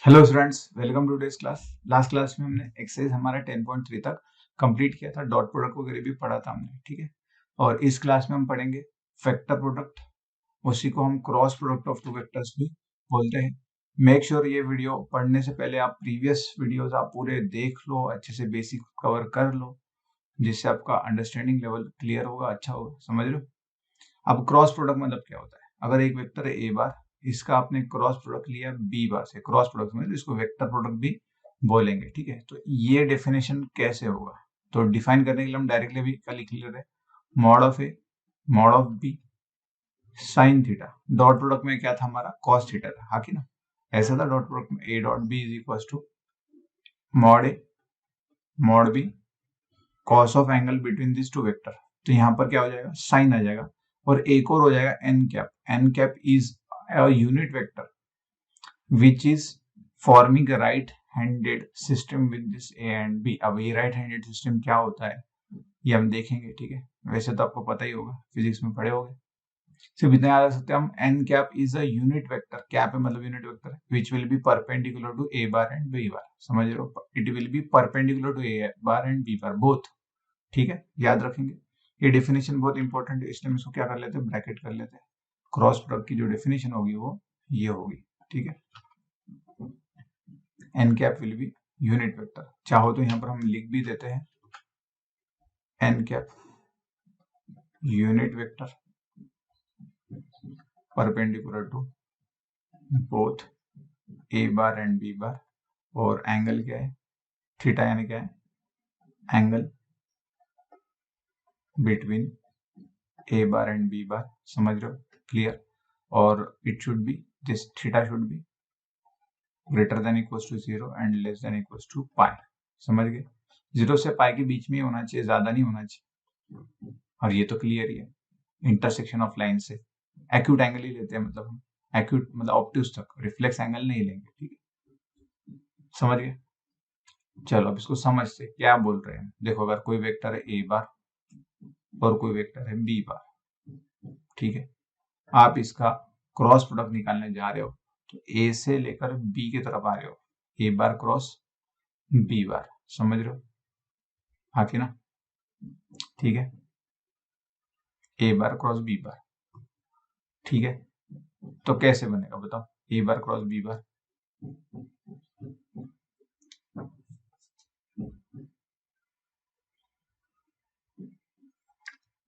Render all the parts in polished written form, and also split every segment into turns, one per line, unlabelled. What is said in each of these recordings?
Hello students, welcome two days class. Last class में हमने exercise हमारा 10.3 तक कंप्लीट किया था। डॉट प्रोडक्ट वगैरह भी पढ़ा था हमने, ठीक है। और इस क्लास में हम पढ़ेंगे वेक्टर प्रोडक्ट, उसी को हम cross product of two vectors भी बोलते हैं। मेक श्योर ये वीडियो पढ़ने से पहले आप प्रीवियस वीडियोस आप पूरे देख लो, अच्छे से बेसिक कवर कर लो, जिससे आपका अंडरस्टैंडिंग लेवल क्लियर होगा, अच्छा होगा, समझ रहे हो। अब क्रॉस प्रोडक्ट मतलब क्या होता है? अगर एक वेक्टर है ए बार, इसका आपने क्रॉस प्रोडक्ट लिया बी बार से, क्रॉस प्रोडक्ट मतलब इसको वेक्टर प्रोडक्ट भी बोलेंगे, ठीक है। तो ये डेफिनेशन कैसे होगा? तो डिफाइन करने के लिए हम डायरेक्टली भी क्या लिख लेते हैं, mod of A mod of B sine theta. Dot product में क्या था हमारा? कॉस थीटा था, हाँ कि ना। ऐसा था डॉट प्रोडक्ट में, A dot B is equal to mod A mod B cos of angle between this two vector. तो यहाँ पर क्या हो जाएगा? साइन आ जाएगा। और एक और हो जाएगा N cap. N cap is a unit vector which is forming right handed system with this A and B. अब ये राइट हैंडेड सिस्टम क्या होता है ये हम देखेंगे, ठीक है। वैसे तो आपको पता ही होगा, फिजिक्स में पढ़े होगे। सिर्फ इतना याद रख सकते हैं हम, N cap is a unit vector. Cap है मतलब unit vector, which will be perpendicular to A bar and B bar. समझ रहे हो? It will be perpendicular to A bar and B bar both, ठीक है, याद रखेंगे। ये डेफिनेशन बहुत इंपॉर्टेंट है, इसलिए हम इसको क्या कर लेते हैं, ब्रैकेट कर लेते हैं। क्रॉस प्रोडक्ट की जो डेफिनेशन होगी वो ये होगी, ठीक है। N cap will be unit vector. चाहो तो यहाँ पर हम लिख भी देते हैं N cap unit vector perpendicular to both A bar and B bar. और एंगल क्या है? थीटा, यानी क्या है? Angle between A bar and B bar. समझ रहे हो? क्लियर। और it should be, this theta should be greater than equal to 0 and less than equal to pi. समझ गए? 0 से पाई के बीच में होना चाहिए, ज्यादा नहीं होना चाहिए। और ये तो क्लियर ही है, इंटरसेक्शन ऑफ लाइन से एक्यूट एंगल ही लेते हैं, मतलब हम एक्यूट मतलब ऑब्ट्यूज तक, रिफ्लेक्स एंगल नहीं लेंगे, ठीक है। समझ गए? चलो अब इसको समझते क्या बोल रहे हैं। देखो, अगर कोई वेक्टर है ए बार और कोई वेक्टर है बी बार, ठीक है, आप इसका क्रॉस प्रोडक्ट निकालने जा रहे हो, तो ए से लेकर बी की तरफ आ रहे हो, ए बार क्रॉस बी बार। समझ रहे हो? हाँ कि ना? ठीक है, ए बार क्रॉस बी बार, ठीक है। तो कैसे बनेगा बताओ, ए बार क्रॉस बी बार?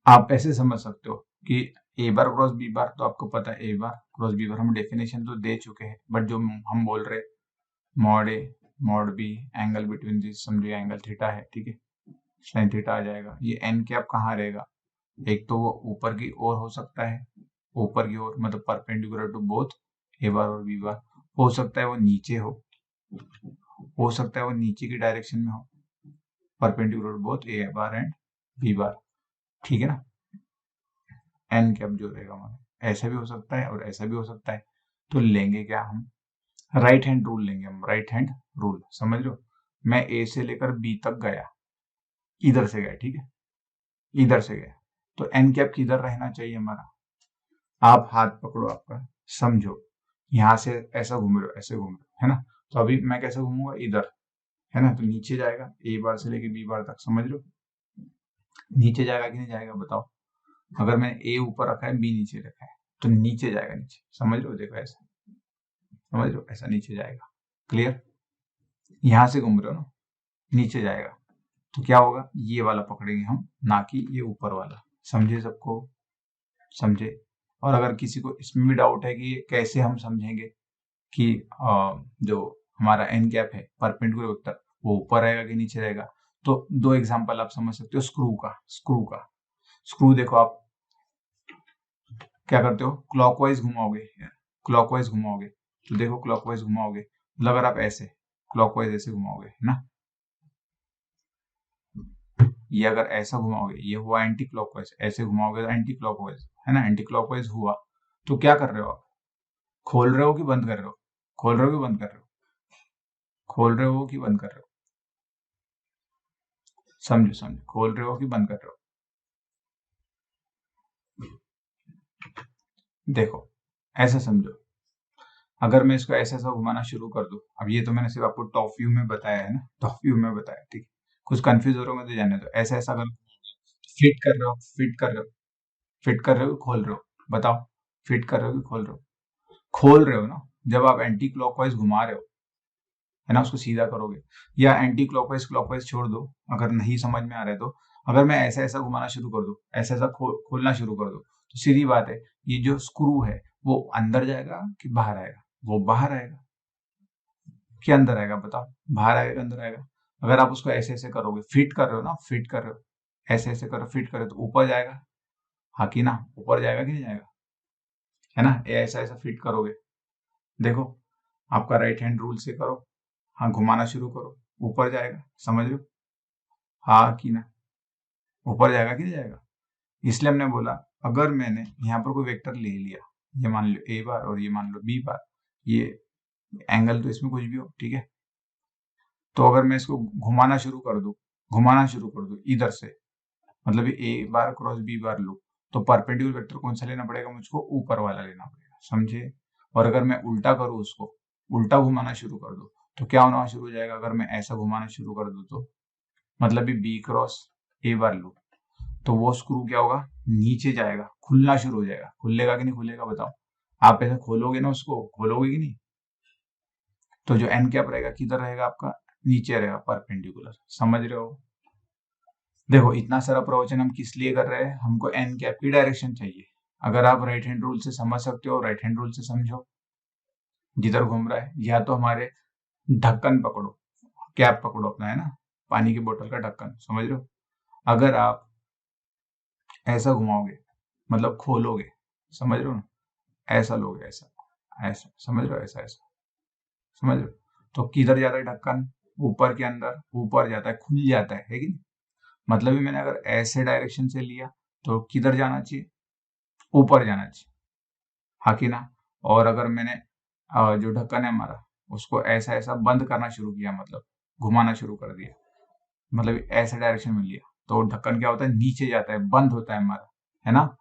आप ऐसे समझ सकते हो कि ए बार क्रॉस बी बार, तो आपको पता है ए बार क्रॉस बी बार हम डेफिनेशन तो दे चुके हैं, बट जो हम बोल रहे mod A mod B angle between this, समझिए एंगल थीटा है, ठीक है, साइन थीटा आ जाएगा। ये एन कैप कहाँ रहेगा? एक तो वो ऊपर की ओर हो सकता है, ऊपर की ओर मतलब परपेंडिकुलर टू बोथ ए बार और बी बार। हो सकता है वो नीचे हो सकता है वो नीचे की डायरेक्शन में हो, perpendicular to both A bar and B bar, ठीक है ना। एन कैप जो रहेगा हमारा, ऐसा भी हो सकता है और ऐसा भी हो सकता है। तो लेंगे क्या हम? राइट हैंड रूल लेंगे हम, राइट हैंड रूल। समझ लो, मैं ए से लेकर बी तक गया, इधर से गया, ठीक है, इधर से गया, तो एन कैप किधर रहना चाहिए हमारा? आप हाथ पकड़ो आपका, समझो, यहां से ऐसा घूम रहे हो, ऐसे घूम रहे हो, है ना। तो अभी मैं कैसे घूमूंगा? इधर, है ना। तो नीचे जाएगा, ए बार से लेके बी बार तक, समझ लो। नीचे जाएगा कि नहीं जाएगा बताओ? अगर मैंने ए ऊपर रखा है, बी नीचे रखा है, तो नीचे जाएगा, नीचे। समझ लो, देखो ऐसा, समझ लो, ऐसा नीचे जाएगा। क्लियर? यहां से घूम रहे हो ना, नीचे जाएगा। तो क्या होगा? ये वाला पकड़ेंगे हम, ना कि ये ऊपर वाला। समझे सबको? समझे? और अगर किसी को इसमें भी डाउट है कि कैसे हम समझेंगे कि जो हमारा एन कैप है परपेंडिकुलर वेक्टर, वो ऊपर रहेगा कि नीचे रहेगा, तो दो एग्जांपल आप समझ सकते हो। स्क्रू देखो, आप क्या करते हो? क्लॉकवाइज घुमाओगे, क्लॉकवाइज घुमाओगे, तो देखो क्लॉकवाइज घुमाओगे मतलब अगर आप ऐसे क्लॉकवाइज ऐसे घुमाओगे, है ना, ये अगर ऐसा घुमाओगे ये हुआ एंटी क्लॉकवाइज, ऐसे घुमाओगे तो एंटी क्लॉकवाइज, है ना, एंटी क्लॉकवाइज हुआ। तो क्या कर रहे हो आप? खोल रहे हो कि बंद कर रहे हो? खोल रहे हो कि बंद कर रहे हो? खोल रहे हो कि बंद कर रहे हो? समझो समझो, खोल रहे हो कि बंद कर रहे हो? देखो, ऐसा समझो, अगर मैं इसको ऐसा ऐसा घुमाना शुरू कर दूं, अब ये तो मैंने सिर्फ आपको टॉप व्यू में बताया है ना, टॉप व्यू में बताया, ठीक है, कुछ कंफ्यूज हो रहे हो तो जाने दो। ऐसा ऐसा अगर फिट कर रहे हो, फिट कर रहे हो, फिट कर रहे हो, खोल रहे हो, बताओ, फिट कर रहे हो कि खोल रहे हो? खोल रहे हो ना। जब आप एंटी क्लॉकवाइज घुमा रहे हो, है ना, उसको सीधा करोगे, या एंटी क्लॉकवाइज क्लॉकवाइज छोड़ दो, अगर नहीं समझ में आ रहा है तो, अगर मैं ऐसा ऐसा घुमाना शुरू कर दूं, ऐसा ऐसा खोलना शुरू कर दूं, तो सीधी बात है, ये जो स्क्रू है वो अंदर जाएगा कि बाहर आएगा? वो बाहर आएगा कि अंदर आएगा? बताओ, बाहर आएगा कि अंदर आएगा? अगर आप उसको ऐसे ऐसे करोगे, फिट कर रहे हो ना, फिट कर रहे हो, ऐसे ऐसे करो, फिट करो, तो ऊपर जाएगा, हाँ कि ना? ऊपर जाएगा कि नहीं जाएगा? है ना? ये ऐसा ऐसा फिट करोगे, देखो, आपका राइट हैंड रूल से करो, हाँ, घुमाना शुरू करो, ऊपर जाएगा, समझ रहे हो? हाँ कि ना? ऊपर जाएगा कि नहीं जाएगा? इसलिए हमने बोला, अगर मैंने यहाँ पर कोई वेक्टर ले लिया, ये मान लो ए बार और ये मान लो बी बार, ये एंगल तो इसमें कुछ भी हो, ठीक है, तो अगर मैं इसको घुमाना शुरू कर दूं, घुमाना शुरू कर दूं इधर से, मतलब ये ए बार क्रॉस बी बार लूं, तो परपेंडिकुलर वेक्टर कौन सा लेना पड़ेगा मुझको? ऊपर वाला लेना पड़ेगा, समझे? और अगर मैं उल्टा करूं, उसको उल्टा घुमाना शुरू कर दूं, तो क्या होना शुरू हो जाएगा? अगर मैं ऐसा घुमाना शुरू कर दूं तो, मतलब ये बी क्रॉस ए बार लूं, तो वो स्क्रू क्या होगा? नीचे जाएगा, खुलना शुरू हो जाएगा। खुलेगा कि नहीं खुलेगा? बताओ। आप ऐसे खोलोगे ना, उसको खोलोगे कि नहीं? तो जो एन कैप रहेगा किधर रहेगा आपका? नीचे रहेगा, परपेंडिकुलर, समझ रहे हो? देखो, इतना सारा प्रवचन हम किस लिए कर रहे हैं? हमको एन कैप की डायरेक्शन चाहिए। अगर आप राइट हैंड रूल से समझ सकते हो, राइट हैंड रूल से समझो, जिधर घूम रहा है, या तो हमारे ढक्कन पकड़ो, कैप पकड़ो अपना, है ना, पानी की बोतल का ढक्कन, समझ रहे हो? अगर आप ऐसा घुमाओगे, मतलब खोलोगे, समझ रहे हो ना, ऐसा लोगे, ऐसा ऐसा, समझ रहे हो, ऐसा ऐसा, समझ रहे हो? तो किधर जाता है ढक्कन? ऊपर के अंदर, ऊपर जाता है, खुल जाता है कि नहीं? मतलब ही मैंने अगर ऐसे डायरेक्शन से लिया, तो किधर जाना चाहिए? ऊपर जाना चाहिए, हाँ कि ना? और अगर मैंने जो ढक्कन है हमारा, उसको ऐसा ऐसा बंद करना शुरू किया, मतलब घुमाना शुरू कर दिया, मतलब ऐसे डायरेक्शन में लिया, तो ढक्कन क्या होता है? नीचे जाता है, बंद होता है हमारा, है ना?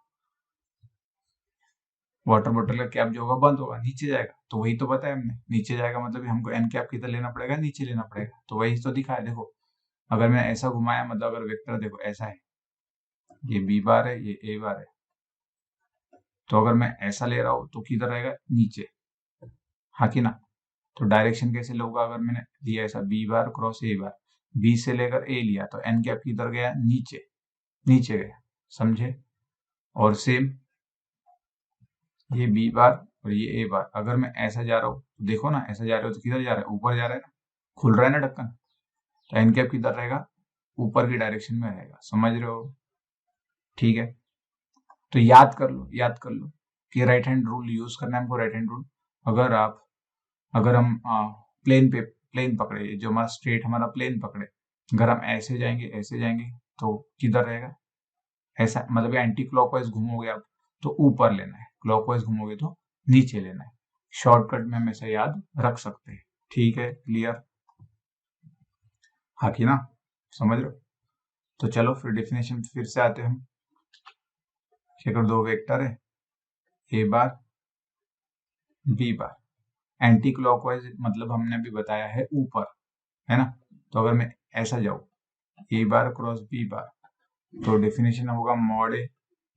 वाटर बॉटल का कैप जो होगा बंद होगा, नीचे जाएगा, तो वही तो बताया हमने, नीचे जाएगा, मतलब हमको एन कैप किधर लेना पड़ेगा? नीचे लेना पड़ेगा, तो वही तो दिखा है, देखो। अगर मैं ऐसा घुमाया, मतलब अगर वेक्टर देखो ऐसा है, ये बी बार है, ये ए बार है, तो अगर मैं ऐसा ले रहा हूँ तो किधर रहेगा? नीचे, हाँ कि ना? तो डायरेक्शन कैसे लूंगा? अगर मैंने लिया ऐसा B bar cross A bar, B से लेकर ए लिया, तो एन कैप किधर गया? नीचे, नीचे गया, समझे? और सेम ये बी बार और ये ए बार, अगर मैं ऐसा जा रहा हूँ, तो देखो ना, ऐसा जा रहे हो तो किधर जा रहा है? ऊपर जा रहा है ना, खुल रहा है ना ढक्कन, तो एन कैप किधर रहेगा? ऊपर की डायरेक्शन में रहेगा, समझ रहे हो? ठीक है, तो याद कर लो, याद कर लो कि राइट हैंड रूल यूज करना है हमको, राइट हैंड रूल। अगर आप, अगर हम प्लेन पकड़े, जो हमारा स्ट्रेट हमारा प्लेन पकड़े, अगर हम ऐसे जाएंगे तो किधर रहेगा? ऐसा, मतलब एंटी क्लॉकवाइज घूमोगे आप तो ऊपर लेना है, क्लॉकवाइज घूमोगे तो नीचे लेना है। शॉर्टकट में हमेशा याद रख सकते हैं, ठीक है, क्लियर? हाँ कि ना? समझ रहे हो? तो चलो फिर डेफिनेशन फिर से आते हैं हम, कि अगर दो वेक्टर है, ए बार बी बार, एंटी क्लॉकवाइज मतलब हमने अभी बताया है ऊपर, है ना? तो अगर मैं ऐसा जाऊं, ए बार क्रॉस बी बार, तो डेफिनेशन होगा mod A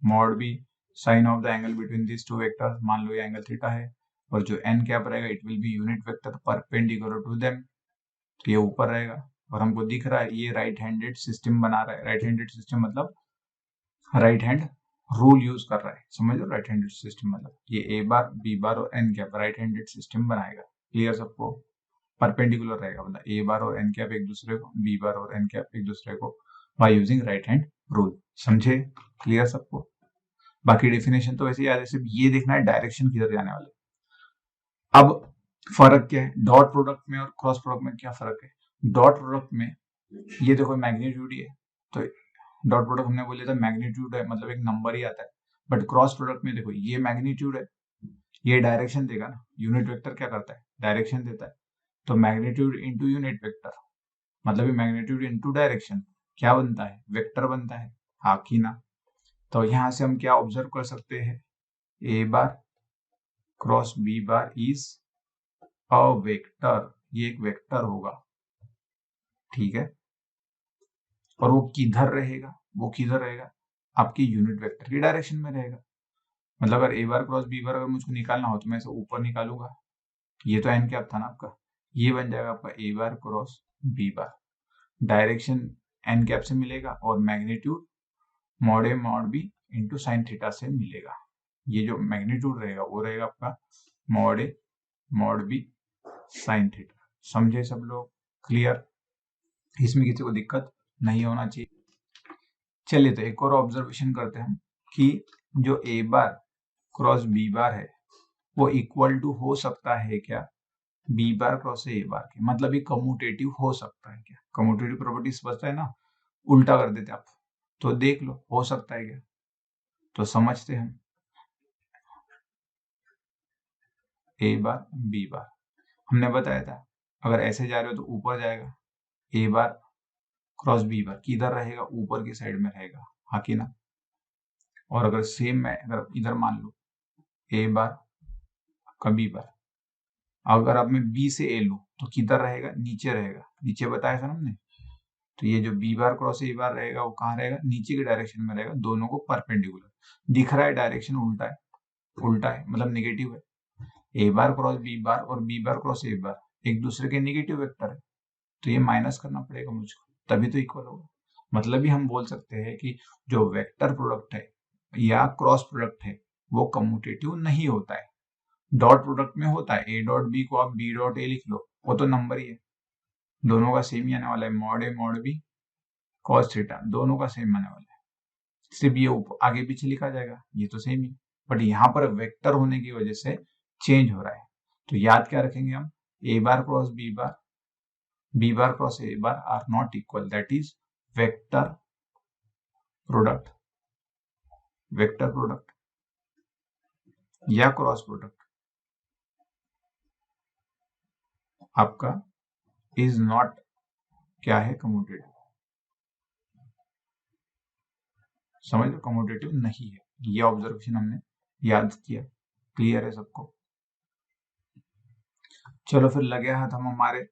mod B sine of the angle between this two vectors, मान लो ये एंगल थीटा है, और जो एन कैप रहेगा it will be unit vector perpendicular to them, तो ये ऊपर रहेगा। और हमको दिख रहा है ये राइट हैंडेड सिस्टम बना रहा है, राइट हैंडेड सिस्टम मतलब राइट हैंड रूल यूज कर रहा है, समझ लो, राइट हैंडेड सिस्टम मतलब ये ए बार बी बार और N cap right handed system बनाएगा, क्लियर सबको? परपेंडिकुलर रहेगा, मतलब ए बार और एन कैप एक दूसरे को, बी बार और एन कैप एक दूसरे को, by using right hand rule, समझे? क्लियर सबको? बाकी डेफिनेशन तो वैसे याद है, सिर्फ ये देखना है डायरेक्शन किधर जाने वाले। अब फर्क क्या है डॉट प्रोडक्ट में और क्रॉस प्रोडक्ट में? क्या फर्क है डॉट प्रोडक्ट में? ये देखो मैग्नीट्यूड ही है, तो डॉट प्रोडक्ट हमने बोले था मैग्नीट्यूड है, मतलब एक नंबर ही आता है। बट क्रॉस प्रोडक्ट में देखो, ये मैग्नीट्यूड है, ये डायरेक्शन देगा ना, यूनिट वेक्टर क्या करता है? डायरेक्शन देता है, तो मैग्नीट्यूड इंटू यूनिट वेक्टर, मतलब ये मैग्नीट्यूड इंटू डायरेक्शन क्या बनता है? वेक्टर बनता है, हाँ कि ना? तो यहां से हम क्या ऑब्जर्व कर सकते हैं? A bar cross B bar is a vector, ये एक वेक्टर होगा, ठीक है। और वो किधर रहेगा, वो किधर रहेगा, आपकी यूनिट वेक्टर की डायरेक्शन में रहेगा। मतलब अगर ए बार क्रॉस बी बार अगर मुझको निकालना हो तो मैं इसे ऊपर निकालूंगा, ये तो एन कैप था ना आपका, ये बन जाएगा आपका A bar cross B bar. Direction N cap से मिलेगा और magnitude mod A mod B into sine theta से मिलेगा। ये जो मैग्नीट्यूड रहेगा वो रहेगा आपका mod A mod B sine theta. समझे सब लोग? क्लियर? इसमें किसी को दिक्कत नहीं होना चाहिए। चलिए तो एक और ऑब्जर्वेशन करते हैं हम कि जो ए बार क्रॉस बी बार है वो इक्वल टू हो सकता है क्या बी बार क्रॉस ए बार के, मतलब ये कम्यूटेटिव हो सकता है क्या? कम्यूटेटिव प्रॉपर्टी समझता है ना, उल्टा कर देते आप, तो देख लो हो सकता है क्या, तो समझते हैं हम। ए बार बी बार हमने बताया था अगर ऐसे जा रहे हो तो ऊपर जाएगा, ए बार क्रॉस बी बार किधर रहेगा, ऊपर की साइड में रहेगा, हाँ कि ना। और अगर सेम मैं अगर इधर मान लो ए बार का बी बार, अगर अब मैं बी से ए लूं तो किधर रहेगा, नीचे रहेगा, नीचे बताया था ना हमने। तो ये जो बी बार क्रॉस ए बार रहेगा वो कहाँ रहेगा, नीचे की डायरेक्शन में रहेगा, दोनों को परपेंडिकुलर। दिख रहा है डायरेक्शन उल्टा है, उल्टा है मतलब नेगेटिव है। ए बार क्रॉस बी बार और बी बार क्रॉस ए बार एक दूसरे के नेगेटिव वेक्टर है, तो ये माइनस करना पड़ेगा मुझको, तभी तो इक्वल होगा। मतलब ही हम बोल सकते हैं कि जो वेक्टर प्रोडक्ट है या क्रॉस प्रोडक्ट है वो कम्यूटेटिव नहीं होता है। डॉट प्रोडक्ट में होता है, ए डॉट बी को आप बी डॉट ए लिख लो, वो तो नंबर ही है, दोनों का सेम ही आने वाला है, mod A mod B cos theta दोनों का सेम आने वाला है। सिर्फ ये आगे पीछे लिखा जाएगा, ये तो सेम ही, बट यहाँ पर वेक्टर होने की वजह से चेंज हो रहा है। तो याद क्या रखेंगे हम, A bar cross B bar cross A bar are not equal, that is vector product, vector product या क्रॉस प्रोडक्ट आपका इज नॉट क्या है, कम्यूटेटिव। समझ लो कम्यूटेटिव नहीं है, ये ऑब्जर्वेशन हमने याद किया। क्लियर है सबको? चलो फिर लगे हाथ हम हमारे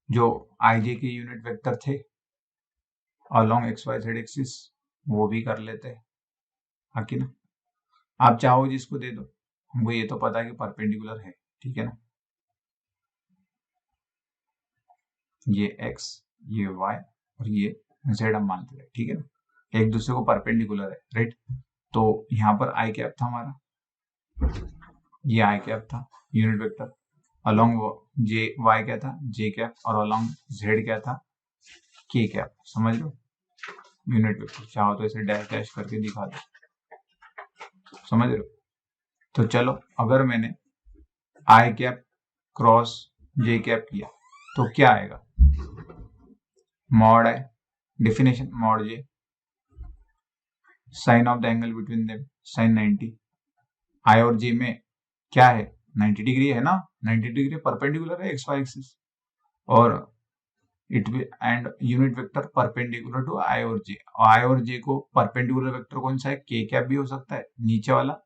जो आईजे के यूनिट वेक्टर थे along X Y Z axis वो भी कर लेते हैं, हाँ कि ना। आप चाहो जिसको दे दो, हमको ये तो पता है कि परपेंडिकुलर है, ठीक है ना। ये x ये y और ये z हम मानते हैं, ठीक है ना, एक दूसरे को परपेंडिकुलर है, राइट। तो यहाँ पर आई कैप था हमारा, ये आई कैप था यूनिट वेक्टर, अलोंग जे वाई क्या था जे कैप, और अलोंग जेड क्या था के कैप। समझ लो यूनिट वेक्टर, चाहो तो इसे डैश डैश करके दिखा दो, समझ लो। तो चलो अगर मैंने I cap cross J cap किया तो क्या आएगा, mod I, definition mod J sine of the angle between them sine 90, I और जे में क्या है 90 डिग्री है ना, 90 डिग्री परपेंडिकुलर है एक्स वाई एक्सिस, और it will and unit vector perpendicular to I और जे, आई और जे को परपेंडिकुलर वेक्टर कौन सा है, के कैप भी हो सकता है नीचे वाला,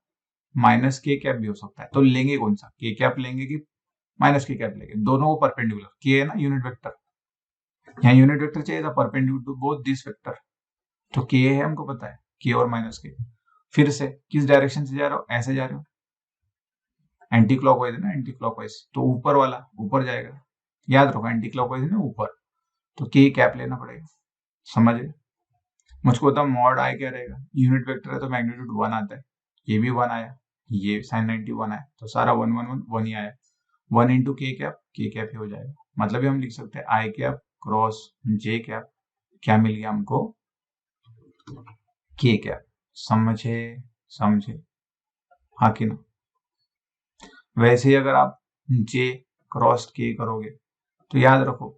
माइनस के कैप भी हो सकता है, तो लेंगे कौन सा, के कैप लेंगे कि माइनस के कैप लेंगे, दोनों को परपेंडिकुलर, के है ना यूनिट वेक्टर, यहाँ यूनिट वेक्टर चाहिए था perpendicular to both this vector, तो के है हमको पता है, के और माइनस के। फिर से किस डायरेक्शन से जा रहे हो, ऐसे जा रहे हो, एंटी क्लॉकवाइज है ना, एंटी क्लॉकवाइज तो ऊपर वाला ऊपर जाएगा, याद रखो एंटी क्लॉकवाइज है ना ऊपर, तो के कैप लेना पड़ेगा। समझ गए? मुझको बताओ मॉड आई क्या रहेगा, यूनिट वेक्टर है तो मैग्नीट्यूड 1 आता है, ये भी 1 आया, ये साइन 90 1 आया, तो सारा 1 1 1 1 ही आया, 1 इंटू के कैप ही हो जाएगा। मतलब हम लिख सकते हैं आई कैप क्रॉस जे कैप, क्या मिल गया हमको, के कैप। समझे? समझे, हाँ कि ना। वैसे ही अगर आप जे क्रॉस के करोगे तो याद रखो,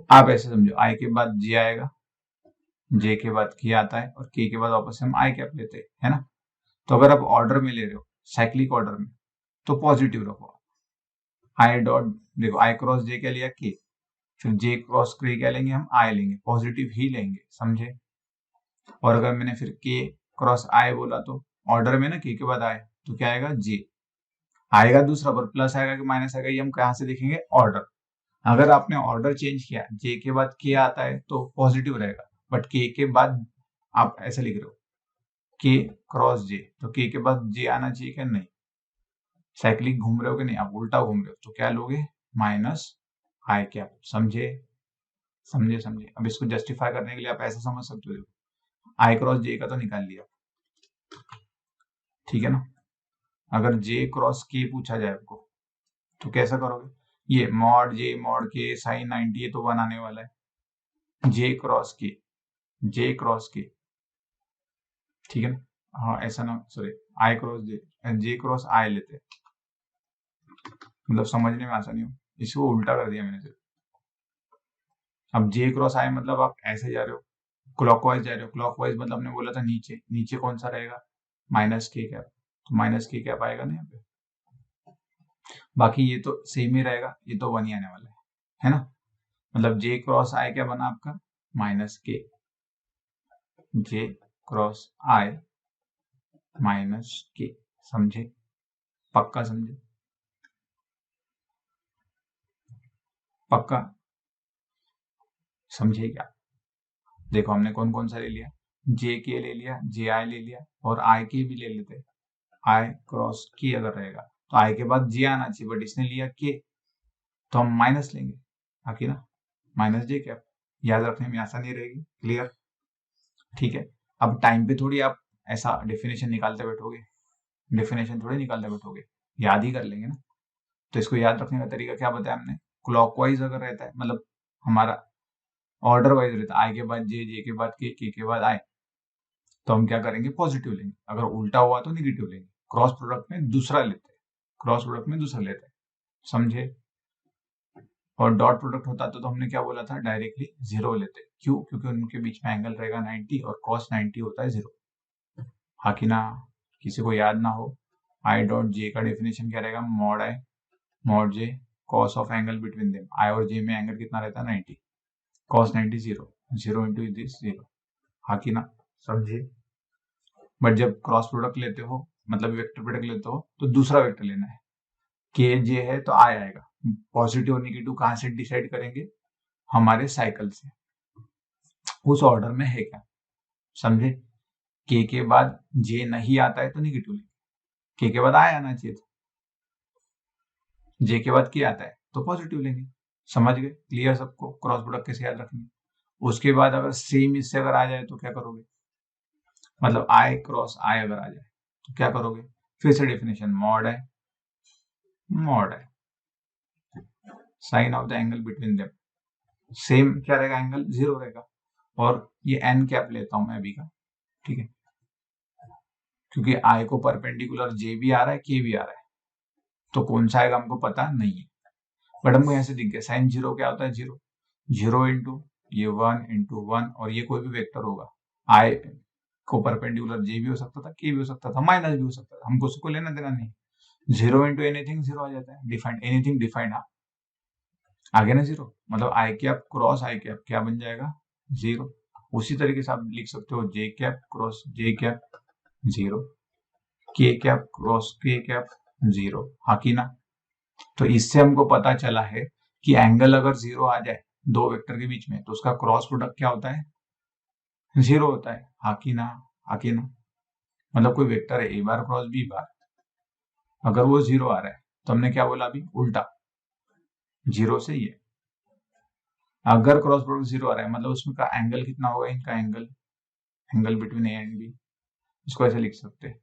आप ऐसे समझो आई के बाद जे आएगा, जे के बाद के आता है, और के बाद वापस से हम आई कैप लेते हैं, है ना। तो अगर आप ऑर्डर में ले रहे हो, साइक्लिक ऑर्डर में, तो पॉजिटिव रखो, आई डॉट देखो आई क्रॉस जे क्या लिया के, फिर जे क्रॉस के क्या लेंगे हम, आई लेंगे, पॉजिटिव ही लेंगे, समझे। और अगर मैंने फिर के क्रॉस आई बोला तो ऑर्डर में ना के बाद आए तो क्या आएगा जे, आएगा दूसरा पर प्लस आएगा कि माइनस आएगा, ये हम कहाँ से देखेंगे, ऑर्डर। अगर आपने ऑर्डर चेंज किया, जे के बाद के आता है तो पॉजिटिव रहेगा, बट के बाद आप ऐसे लिख रहे हो के क्रॉस जे, तो के बाद जे आना चाहिए क्या, नहीं। साइक्लिक घूम रहे हो कि नहीं, आप उल्टा घूम रहे हो, तो क्या लोगे, माइनस आई कैप। समझे समझे समझे। अब इसको जस्टिफाई करने के लिए आप ऐसा समझ सकते हो, आई क्रॉस जे का तो निकाल लिया, ठीक है ना। अगर जे क्रॉस के पूछा जाए आपको तो कैसा करोगे, ये मॉड के साइन 90 है तो 1 आने वाला है, जे क्रॉस के, जे क्रॉस के, ठीक है ना। हाँ ऐसा ना, सॉरी, आई क्रॉस जे, जे क्रॉस आई लेते हैं, मतलब समझने में आसानी हो, इसको उल्टा कर दिया मैंने सिर्फ। अब जे क्रॉस आई मतलब आप ऐसे जा रहे हो, क्लॉकवाइज जा रहे हो, क्लॉकवाइज मतलब हमने बोला था नीचे, नीचे कौन सा रहेगा, माइनस के कैप, तो माइनस के कैप आएगा ना यहाँ पे। बाकी ये तो सेम ही रहेगा, ये तो 1 ही आने वाला है ना। मतलब जे क्रॉस आई क्या बना आपका, माइनस के, जे क्रॉस आई माइनस के। समझे, पक्का समझे, पक्का समझे क्या। देखो हमने कौन कौन सा ले लिया, जे के ले लिया, जे आई ले लिया, और आई के भी ले लेते। आई क्रॉस के अगर रहेगा तो आई के बाद जे आना चाहिए, बट इसने लिया के, तो हम माइनस लेंगे, बाकी ना माइनस जे कैप, याद रखने में आसानी रहेगी। क्लियर, ठीक है। अब टाइम पे थोड़ी आप ऐसा डेफिनेशन निकालते बैठोगे, डेफिनेशन थोड़ी निकालते बैठोगे, याद ही कर लेंगे ना। तो इसको याद रखने का तरीका क्या बताया हमने, क्लॉकवाइज अगर रहता है, मतलब हमारा ऑर्डर वाइज रहता है, आई के बाद जे, जे के बाद के बाद आई, तो हम क्या करेंगे, पॉजिटिव लेंगे। अगर उल्टा हुआ तो निगेटिव लेंगे, क्रॉस प्रोडक्ट में दूसरा लेते हैं, क्रॉस प्रोडक्ट में दूसरा लेते हैं। समझे। और डॉट प्रोडक्ट होता तो हमने क्या बोला था, डायरेक्टली जीरो लेते। क्यों, क्योंकि उनके बीच में एंगल रहेगा 90 और कॉस 90 होता है जीरो। हाँ कि ना, किसी को याद ना हो, आई डॉट जे का डेफिनेशन क्या रहेगा, mod I mod J cos of angle between them. I और जे में एंगल कितना रहता है, 90, cos 90 zero, zero into this zero. हाँ कि ना, समझे। बट जब क्रॉस प्रोडक्ट लेते हो, मतलब वेक्टर प्रोडक्ट लेते हो, तो दूसरा वेक्टर लेना है, के जे है तो आई आएगा। पॉजिटिव और निगेटिव कहां से डिसाइड करेंगे, हमारे साइकिल से, उस ऑर्डर में है क्या। समझे, के बाद जे नहीं आता है तो निगेटिव लेंगे, के बाद आई आना चाहिए था, जे के बाद के आता है तो पॉजिटिव लेंगे। समझ गए, क्लियर सबको, क्रॉस प्रोडक्ट कैसे याद रखेंगे। उसके बाद अगर सेम इससे अगर आ जाए तो क्या करोगे, मतलब आई क्रॉस आई अगर आ जाए तो क्या करोगे, फिर से डेफिनेशन, मॉड है sine of the angle between them. Same क्या रहेगा, एंगल जीरो रहेगा। और ये एन कैप लेता हूं मैं अभी का, ठीक है, क्योंकि आई को परपेंडिकुलर जे भी आ रहा है, के भी आ रहा है, तो कौन सा आएगा हमको पता नहीं है, बट हमको यहाँ से दिख गया, साइन जीरो क्या होता है, जीरो, जीरो इंटू ये 1 इंटू 1, और ये कोई भी वेक्टर होगा, आई को परपेंडिकुलर जे भी हो सकता था, के भी हो सकता था, माइनस भी हो सकता था, हमको उसको लेना देना नहीं। जीरो इंटू एनीथिंग जीरो आ जाता है, डिफाइंड एनीथिंग डिफाइंड, हाँ आगे ना जीरो, मतलब आई कैप क्रॉस आई कैप क्या बन जाएगा, जीरो। उसी तरीके से आप लिख सकते हो जे cap cross J cap zero, के कैप क्रॉस के कैप जीरो। हाँ की ना। तो इससे हमको पता चला है कि एंगल अगर जीरो आ जाए दो वेक्टर के बीच में तो उसका क्रॉस प्रोडक्ट क्या होता है, जीरो होता है। हाँ की ना, हाँ की ना। मतलब कोई वेक्टर है ए बार क्रॉस बी बार, अगर वो जीरो आ रहा है तो हमने क्या बोला अभी, उल्टा, जीरो से ये, अगर क्रॉस प्रोडक्ट जीरो आ रहा है मतलब उसमें का एंगल कितना होगा, इनका angle, angle between A and B, इसको ऐसे लिख सकते हैं,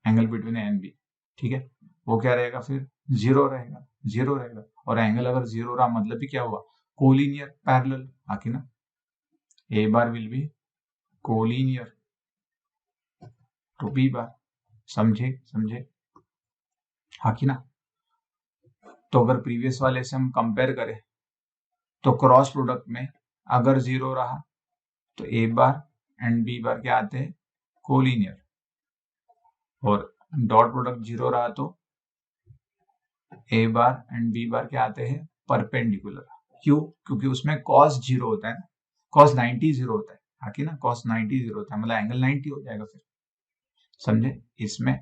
angle between A and B, ठीक है। वो क्या रहेगा फिर, जीरो रहेगा, जीरो रहेगा। और एंगल अगर जीरो रहा मतलब भी क्या हुआ, कोलिनियर पैरेलल, आके ना, A bar will be collinear to B bar. समझे समझे, हाँ कि ना। तो अगर प्रीवियस वाले से हम कंपेयर करें तो क्रॉस प्रोडक्ट में अगर जीरो रहा तो ए बार एंड बी बार क्या आते हैं, कोलिनियर, और डॉट प्रोडक्ट जीरो रहा तो ए बार एंड बी बार क्या आते हैं, परपेंडिकुलर। क्यों, क्योंकि उसमें कॉस जीरो होता है ना, कॉस 90 जीरो होता है, हाकि ना, कॉस 90 जीरो होता है, मतलब एंगल 90 हो जाएगा फिर। समझे, इसमें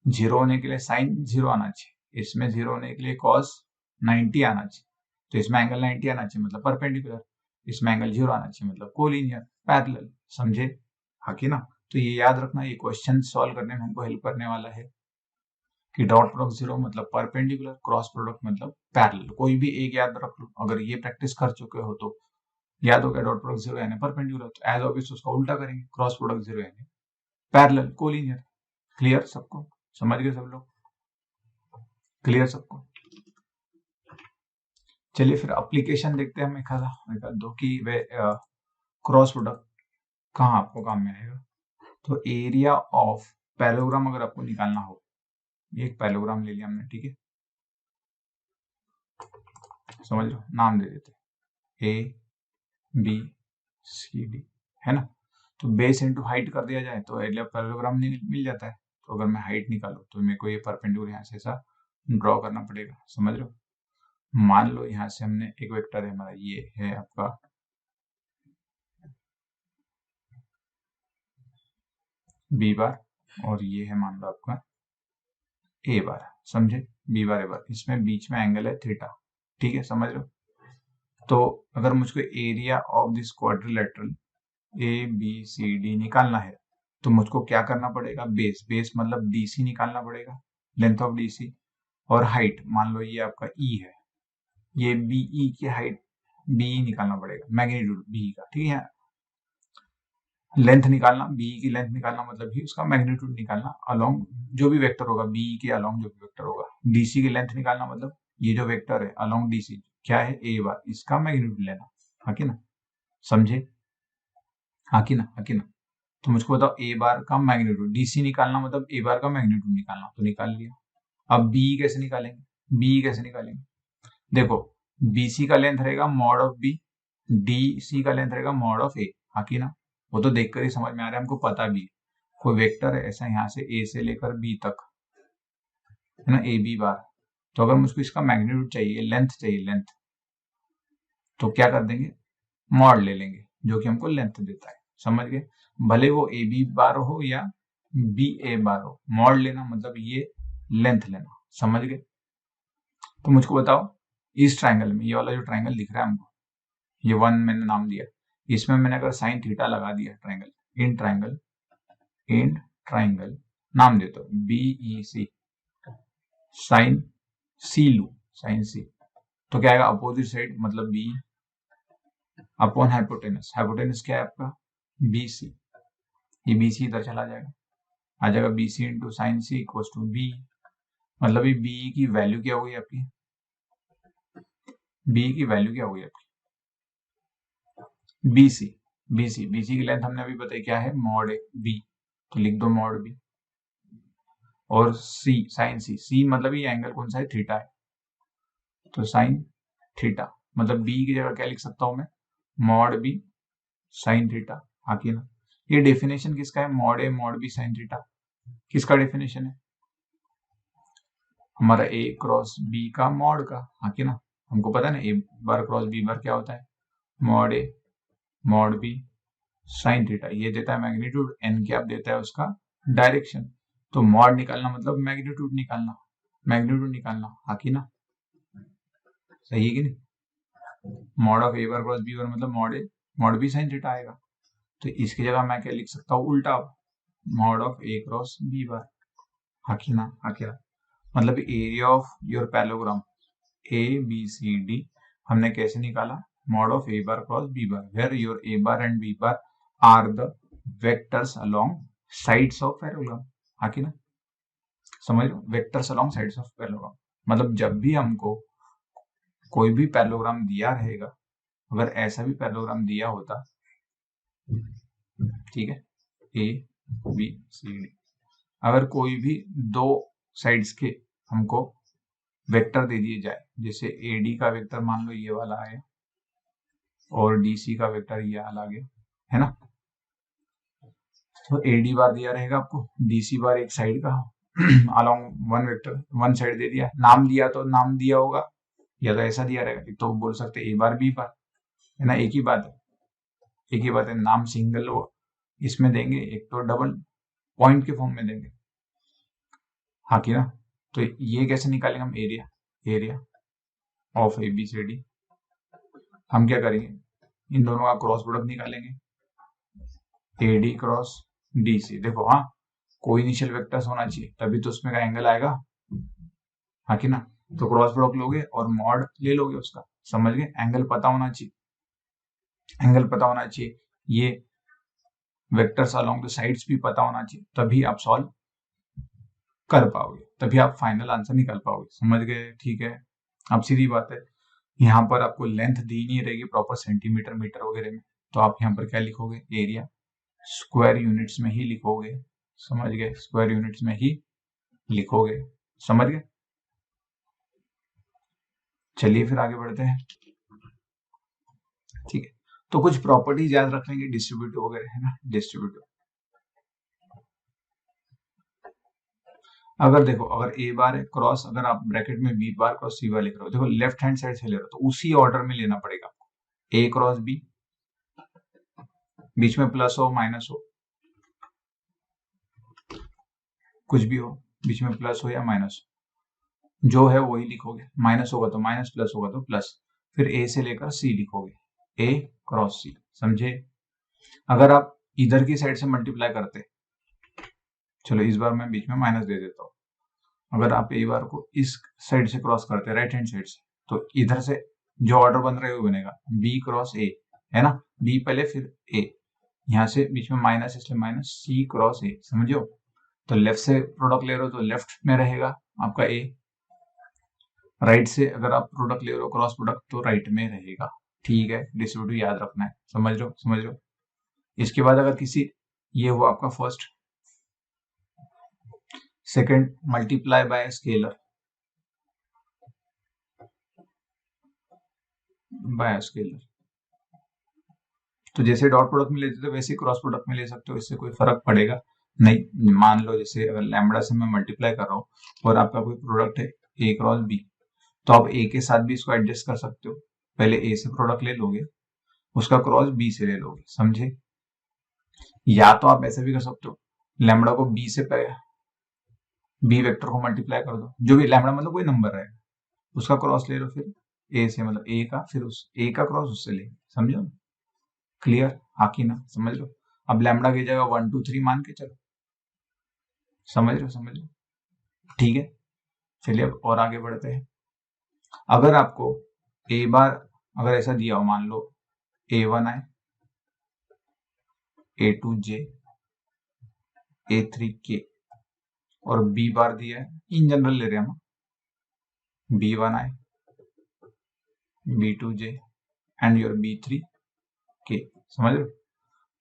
जीरो होने के लिए साइन जीरो आना चाहिए, इसमें जीरो होने के लिए कॉस 90 आना चाहिए, तो इसमें एंगल 90 आना चाहिए मतलब परपेंडिकुलर, इसमें एंगल जीरो आना चाहिए मतलब कोलिनियर पैरेलल। समझे? हाँ कि ना? तो ये याद रखना, ये क्वेश्चन सॉल्व करने में हमको हेल्प करने वाला है कि डॉट प्रोडक्ट जीरो मतलब परपेंडिकुलर, क्रॉस प्रोडक्ट मतलब पैरेलल। कोई भी एक याद रख लो, अगर ये प्रैक्टिस कर चुके हो तो याद हो गया डॉट प्रोडक्ट जीरो यानी परपेंडिकुलर, तो एज ऑब्वियस उसका उल्टा करेंगे, क्रॉस प्रोडक्ट जीरो यानी पैरेलल कोलिनियर। क्लियर सबको? समझ गए सब लोग? क्लियर सबको? चलिए फिर एप्लीकेशन देखते हैं हम एक आध दो कि वे क्रॉस प्रोडक्ट कहाँ आपको काम में आएगा। तो एरिया ऑफ पैरेललोग्राम अगर आपको निकालना हो, ये एक पैरेललोग्राम ले लिया हमने, ठीक है, समझ लो, नाम दे देते ए बी सी डी, है ना। तो बेस इंटू हाइट कर दिया जाए तो एरिया पैरेललोग्राम मिल जाता है। तो अगर मैं हाइट निकालूं तो मेरे को ये परपेंडिकुलर यहाँ से ऐसा ड्रॉ करना पड़ेगा, समझ लो। मान लो यहाँ से हमने एक वेक्टर है हमारा, ये है आपका बी बार, और ये है मान लो आपका ए बार, समझे? बी बार ए बार, इसमें बीच में एंगल है थीटा, ठीक है, समझ लो। तो अगर मुझको area of this quadrilateral A B C D निकालना है तो मुझको क्या करना पड़ेगा? बेस, बेस मतलब डीसी निकालना पड़ेगा, लेंथ ऑफ डीसी, और हाइट मान लो ये आपका ई है, ये बीई की हाइट बीई निकालना पड़ेगा, मैग्नीट्यूड बीई का, ठीक है। लेंथ निकालना, बीई की लेंथ निकालना मतलब भी उसका मैग्नीट्यूड निकालना अलोंग जो भी वेक्टर होगा, बीई के अलोंग जो भी वेक्टर होगा। डीसी की लेंथ निकालना मतलब ये जो वेक्टर है अलोंग डीसी क्या है, ए बार, इसका मैग्नीट्यूड लेना। हाँ कि ना? समझे? हाँ कि ना? हाँ कि ना? तो मुझको बताओ ए बार का मैग्नीट्यूड, डीसी निकालना मतलब ए बार का मैग्नीट्यूड निकालना, तो निकाल लिया। अब बीई कैसे निकालेंगे? बीई कैसे निकालेंगे? देखो, बीसी का लेंथ रहेगा मॉड ऑफ बी, डीसी का लेंथ रहेगा मॉड ऑफ ए। हाँ कि ना? वो तो देखकर ही समझ में आ रहा है, हमको पता भी है। कोई वेक्टर है ऐसा यहाँ से ए से लेकर बी तक, है ना, ए बी बार। तो अगर मुझको इसका मैग्नीट्यूड चाहिए, लेंथ चाहिए, लेंथ, तो क्या कर देंगे? मॉड ले लेंगे जो कि हमको लेंथ देता है, समझ गए? भले वो ए बी बार हो या बी ए बार हो, मॉड लेना मतलब ये लेंथ लेना, समझ गए? तो मुझको बताओ इस ट्राइंगल में, ये वाला जो ट्राइंगल दिख रहा है हमको, ये वन मैंने नाम दिया, इसमें मैंने अगर साइन थीटा लगा दिया, triangle in triangle in triangle नाम देता हूं बीई सी, साइन सी लू, साइन सी, तो क्या आएगा? अपोजिट साइड मतलब बी अपॉन हाइपोटेनस, हाइपोटेनस क्या है आपका? बी सी, ये बी सी इधर चला जाएगा, आ जाएगा B C into sine C equal to B, मतलब ये बी की वैल्यू क्या होगी आपकी? बी की वैल्यू क्या होगी आपकी? बीसी, बीसी, बीसी की लेंथ हमने अभी बताई क्या है? मॉड ए बी, तो लिख दो मॉड बी, और सी साइन सी, सी मतलब ये एंगल कौन सा है? थीटा है, तो साइन थीटा मतलब बी की जगह क्या लिख सकता हूं मैं? Mod B sine theta. हाँ कि ना? ये डेफिनेशन किसका है? Mod A mod B sine theta किसका डेफिनेशन है? हमारा ए क्रॉस बी का मॉड का। हाँ कि ना? हमको पता है ना ए बार क्रॉस बी बार क्या होता है? Mod A mod B sine theta, ये देता है मैग्नीट्यूड, एन कैप देता है उसका डायरेक्शन। तो मॉड निकालना मतलब मैग्नीट्यूड निकालना, मैग्नीट्यूड निकालना। हाँ कि ना? सही है कि नहीं? Mod of A bar cross B bar मतलब mod A mod B sine theta आएगा। तो इसकी जगह मैं क्या लिख सकता हूँ? उल्टा, mod of A cross B bar. हाँ कि ना? हाँ क्या? मतलब area of your parallelogram A B C D हमने कैसे निकाला? Mod of A bar cross B bar, where your A bar and B bar are the vectors along sides of parallelogram. हाँ कि ना? समझ लो, vectors along sides of parallelogram मतलब जब भी हमको कोई भी पैरेललोग्राम दिया रहेगा, अगर ऐसा भी पैरेललोग्राम दिया होता, ठीक है, ए बी सी डी, अगर कोई भी दो साइड्स के हमको वेक्टर दे दिए जाए, जैसे ए डी का वेक्टर मान लो ये वाला है और डीसी का वेक्टर ये वाला आ गया, है ना? तो ए डी बार दिया रहेगा आपको, डीसी बार एक साइड का along one vector, one side दे दिया, नाम दिया तो नाम दिया होगा, या तो ऐसा दिया रहेगा, एक तो बोल सकते ए बार बी बार, है ना? एक ही बात है, एक ही बात है, नाम सिंगल वो इसमें देंगे, एक तो डबल पॉइंट के फॉर्म में देंगे। हाँ कि ना। तो ये कैसे निकालेंगे हम, area, area of A B C D. हम क्या करेंगे, इन दोनों का क्रॉस प्रोडक्ट निकालेंगे, A D cross D C. देखो हाँ, कोई इनिशियल वेक्टर्स होना चाहिए तभी तो उसमें का एंगल आएगा, हाँ कि ना। तो क्रॉस प्रोडक्ट लोगे और मॉड ले लोगे उसका, समझ गए। एंगल पता होना चाहिए, एंगल पता होना चाहिए, ये वेक्टर्स अलोंग द साइड्स भी पता होना चाहिए, तभी आप सॉल्व कर पाओगे, तभी आप फाइनल आंसर निकाल पाओगे, समझ गए। ठीक है, अब सीधी बात है, यहाँ पर आपको लेंथ दी नहीं रहेगी प्रॉपर सेंटीमीटर मीटर वगैरह में, तो आप यहाँ पर क्या लिखोगे, एरिया स्क्वायर यूनिट्स में ही लिखोगे, समझ गए, स्क्वायर यूनिट्स में ही लिखोगे, समझ गए। चलिए फिर आगे बढ़ते हैं। ठीक है, तो कुछ प्रॉपर्टीज याद रख लेंगे, डिस्ट्रीब्यूटिव वगैरह है ना, डिस्ट्रीब्यूटिव। अगर देखो, अगर ए बार है क्रॉस, अगर आप ब्रैकेट में बी बार क्रॉस सी बार लिख रहे हो, देखो लेफ्ट हैंड साइड से ले रहे हो तो उसी ऑर्डर में लेना पड़ेगा आपको, ए क्रॉस बी, बीच में प्लस हो माइनस हो, कुछ भी हो, बीच में प्लस हो या माइनस हो, जो है वही लिखोगे, माइनस होगा तो माइनस, प्लस होगा तो प्लस, फिर ए से लेकर सी लिखोगे, ए क्रॉस सी, समझे। अगर आप इधर की साइड से मल्टीप्लाई करते, चलो इस बार मैं बीच में माइनस दे देता हूँ, अगर आप ए बार को इस साइड से क्रॉस करते, राइट हैंड साइड से, तो इधर से जो ऑर्डर बन रहा है वो बनेगा बी क्रॉस ए, है ना, बी पहले फिर ए, यहाँ से बीच में माइनस इसलिए माइनस सी क्रॉस ए, समझो। तो लेफ्ट से प्रोडक्ट ले रहे हो तो लेफ्ट में रहेगा आपका ए, राइट से अगर आप प्रोडक्ट ले रहे हो क्रॉस प्रोडक्ट तो राइट में रहेगा, ठीक है। डिस्ट्रीब्यूटिव याद रखना है, समझ लो समझ लो। इसके बाद अगर किसी, ये हुआ आपका first, second multiply by scalar, bye scalar, तो जैसे डॉट प्रोडक्ट में लेते थे वैसे क्रॉस प्रोडक्ट में ले सकते हो, इससे कोई फर्क पड़ेगा नहीं। मान लो जैसे अगर लैम्बडा से मैं मल्टीप्लाई कर रहा हूँ और आपका कोई प्रोडक्ट है ए क्रॉस बी, तो आप ए के साथ भी इसको एडजस्ट कर सकते हो, पहले ए से प्रोडक्ट ले लोगे, उसका क्रॉस बी से ले लोगे, समझे। या तो आप ऐसा भी कर सकते हो, लैम्बडा को बी से बी वेक्टर को मल्टीप्लाई कर दो, जो भी लैम्बडा मतलब कोई नंबर रहेगा, उसका क्रॉस ले लो, फिर ए से मतलब ए का, फिर उस ए का क्रॉस उससे ले, समझो, क्लियर, हाँ कि ना, समझ लो। अब लैम्बडा की जगह 1 2 3 मान के चलो, समझ रहे हो, समझ लो, ठीक है। चलिए अब और आगे बढ़ते हैं। अगर आपको ए बार अगर ऐसा दिया हो, मान लो A1 आए, A2 J, A3 K, और बी बार दिया है, इन जनरल ले रहे हैं हम, B1 आए, B2 J and your B3 K, समझ रहे हो।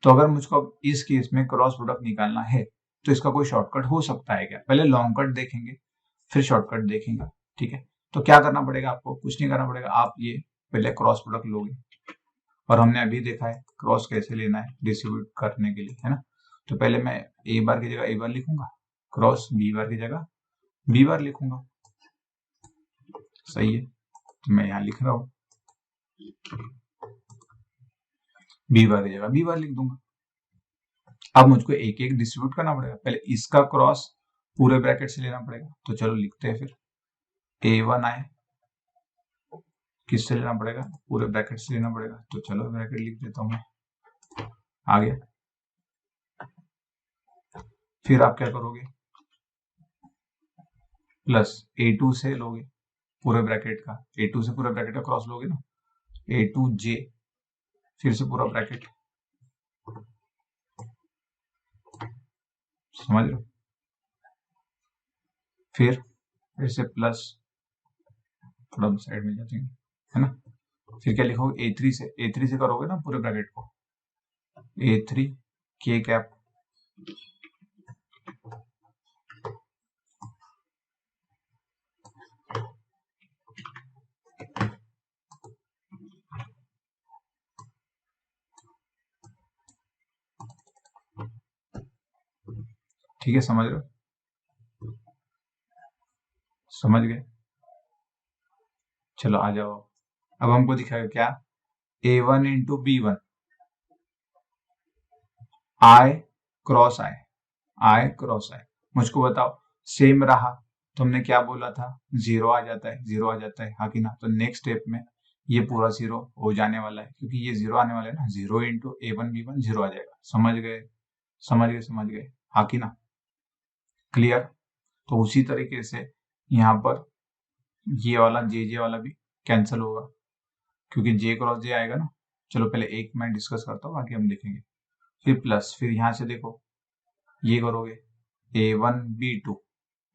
तो अगर मुझको अब इस केस में क्रॉस प्रोडक्ट निकालना है तो इसका कोई शॉर्टकट हो सकता है क्या, पहले लॉन्ग कट देखेंगे फिर शॉर्टकट देखेंगे, ठीक है। तो क्या करना पड़ेगा आपको, कुछ नहीं करना पड़ेगा, आप ये पहले क्रॉस प्रोडक्ट लोगे, और हमने अभी देखा है क्रॉस कैसे लेना है डिस्ट्रीब्यूट करने के लिए, है ना। तो पहले मैं ए बार की जगह ए बार लिखूंगा, क्रॉस बी बार की जगह बी बार लिखूंगा, सही है। तो मैं यहाँ लिख रहा हूँ बी बार की जगह बी बार लिख दूंगा। अब मुझको एक एक डिस्ट्रीब्यूट करना पड़ेगा, पहले इसका क्रॉस पूरे ब्रैकेट से लेना पड़ेगा, तो चलो लिखते हैं फिर, A1 आए, किससे लेना पड़ेगा, पूरे ब्रैकेट से लेना पड़ेगा, तो चलो ब्रैकेट लिख देता हूं मैं, आ गया। फिर आप क्या करोगे, प्लस A2 से लोगे पूरे ब्रैकेट का, A2 से पूरे ब्रैकेट का क्रॉस लोगे ना, A2J, फिर से पूरा ब्रैकेट, समझ लो, फिर से प्लस, थोड़ा साइड में जाते हैं, है ना। फिर क्या लिखोगे, A3 से करोगे ना पूरे ब्रैकेट को, A3 K कैप, ठीक है, समझ रहे हो, समझ गए। चलो आ जाओ, अब हमको दिखाएगा क्या, A1 इंटू B1, आई क्रॉस आई, आई क्रॉस आई, मुझको बताओ सेम रहा तो हमने क्या बोला था, 0 आ जाता है, 0 आ जाता है, हाँ कि ना। तो नेक्स्ट स्टेप में ये पूरा 0 हो जाने वाला है, क्योंकि ये 0 आने वाला है ना, 0 इंटू A1B1 0 आ जाएगा। समझ गए, समझ गए, समझ गए, हाँ कि ना, क्लियर। तो उसी तरीके से यहाँ पर ये वाला जे वाला भी कैंसिल होगा, क्योंकि जे क्रॉस जे आएगा ना। चलो पहले एक मैं डिस्कस करता हूँ, बाकी हम देखेंगे। फिर प्लस, फिर यहाँ से देखो ये करोगे A1B2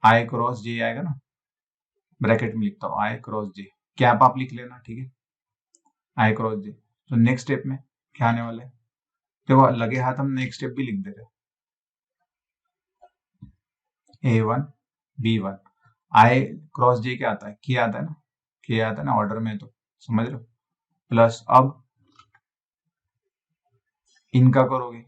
आई क्रॉस जे आएगा ना, ब्रैकेट में लिखता हूँ आई क्रॉस जे, कैप आप लिख लेना, ठीक है, आई क्रॉस जे। तो नेक्स्ट स्टेप में क्या आने वाला है, देखो लगे हाथ हम नेक्स्ट स्टेप भी लिख दे रहे हैं, A1B1 आई क्रॉस जे क्या आता है, के आता है ना, के आता है ना ऑर्डर में, तो समझ रहे हो। प्लस अब इनका करोगे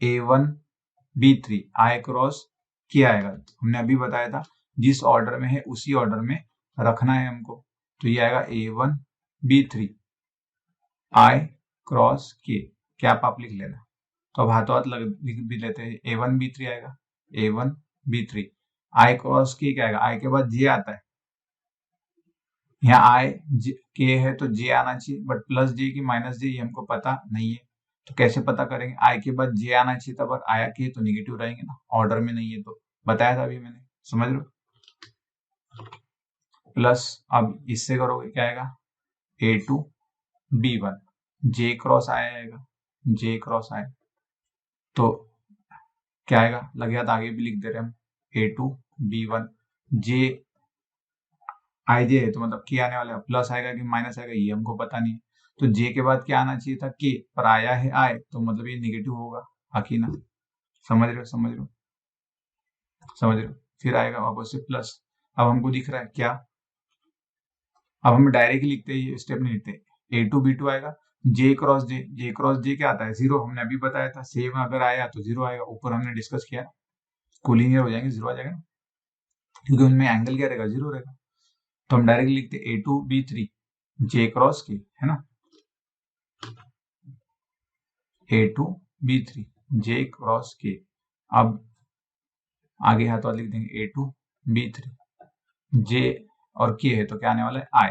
A1B3 आई क्रॉस के आएगा, हमने अभी बताया था जिस ऑर्डर में है उसी ऑर्डर में रखना है हमको। तो ये आएगा A1B3 आई क्रॉस के, कैप आप लिख लेना। तो अब हाथों हाथ लिख भी लेते हैं, A1B3 आएगा, A1B3 आई क्रॉस के क्या आएगा, आई के बाद जे आता है, यहाँ आई के है तो जे आना चाहिए, बट प्लस जे की माइनस जे ये हमको पता नहीं है। तो कैसे पता करेंगे, आई के बाद जे आना चाहिए था, पर आया के तो निगेटिव रहेंगे ना, ऑर्डर में नहीं है, तो बताया था अभी मैंने, समझ लो। प्लस अब इससे करोगे क्या आएगा, A2B1 जे क्रॉस आएगा, जे क्रॉस आए तो क्या आएगा, लगे हाथ आगे भी लिख दे रहे हम, A2B1 जे आई जे है तो मतलब के आने वाला है, प्लस आएगा कि माइनस आएगा ये हमको पता नहीं है। तो जे के बाद क्या आना चाहिए था, के, पर आया है आए, तो मतलब ये निगेटिव होगा, आखिर ना। समझ रहे हो, समझ रहे हो, समझ रहे हो। फिर आएगा वापस से प्लस, अब हमको दिख रहा है क्या, अब हम डायरेक्ट लिखते हैं, ये स्टेप नहीं लिखते। A2B2 आएगा, जे क्रॉस जे, जे क्रॉस जे क्या आता है, 0, हमने अभी बताया था, सेम अगर आया तो 0 आएगा, ऊपर हमने डिस्कस किया, कोलिनियर हो जाएंगे, 0 आ जाएगा, क्योंकि उनमें एंगल क्या रहेगा, 0 रहेगा। तो हम डायरेक्ट लिखते A2B3 जे क्रॉस के, है ना, A2B3 जे क्रॉस के। अब आगे हाथ वाला लिख देंगे A2B3 जे और के है तो क्या आने वाला है, आई,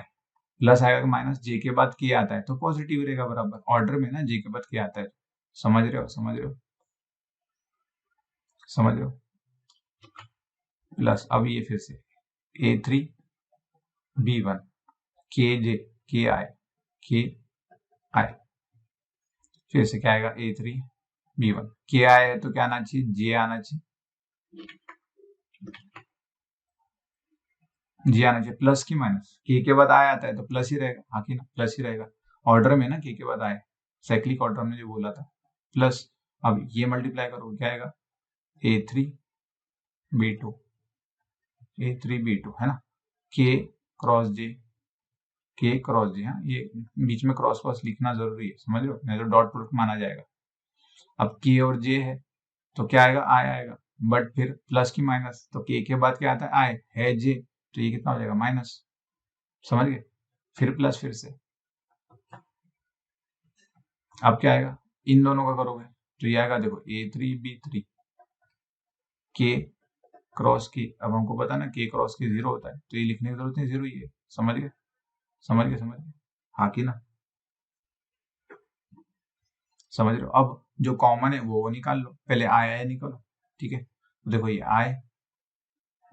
प्लस आएगा कि माइनस, जे के बाद के आता है तो पॉजिटिव रहेगा, बराबर ऑर्डर में ना, जे के बाद के आता है। समझ रहे हो, समझ रहे हो, समझ रहे हो। प्लस अब ये फिर से A3B1 के जे, के आई, के आई, फिर से क्या आएगा, A3B1 के आया है तो क्या आना चाहिए, जे आना चाहिए, जी आना चाहिए, प्लस की माइनस, के बाद आया आता है तो प्लस ही रहेगा, हाँ कि ना, प्लस ही रहेगा, ऑर्डर में ना के बाद आए, साइक्लिक ऑर्डर हमने जो बोला था, प्लस अब ये मल्टीप्लाई करो क्या आएगा, A3B2 A3B2 है ना, के क्रॉस जे, के क्रॉस जे, हाँ ये बीच में क्रॉस क्रॉस लिखना जरूरी है, समझ लो, नहीं तो डॉट प्रोडक्ट माना जाएगा। अब के और जे है तो क्या आएगा, आई आएगा, बट फिर प्लस की माइनस, तो के बाद क्या आता है, आई है जे, तो ये कितना हो जाएगा, माइनस, समझ गए। फिर प्लस, फिर से अब क्या आएगा, इन दोनों का करोगे तो ये आएगा, देखो A3B3 के क्रॉस की, अब हमको पता ना के क्रॉस की 0 होता है, तो ये लिखने की जरूरत नहीं, 0 ही है, समझ गए, समझ गए, समझ गए, हाँ कि ना, समझ रहे हो। अब जो कॉमन है वो निकाल लो, पहले आया निकालो, ठीक है। तो देखो ये आए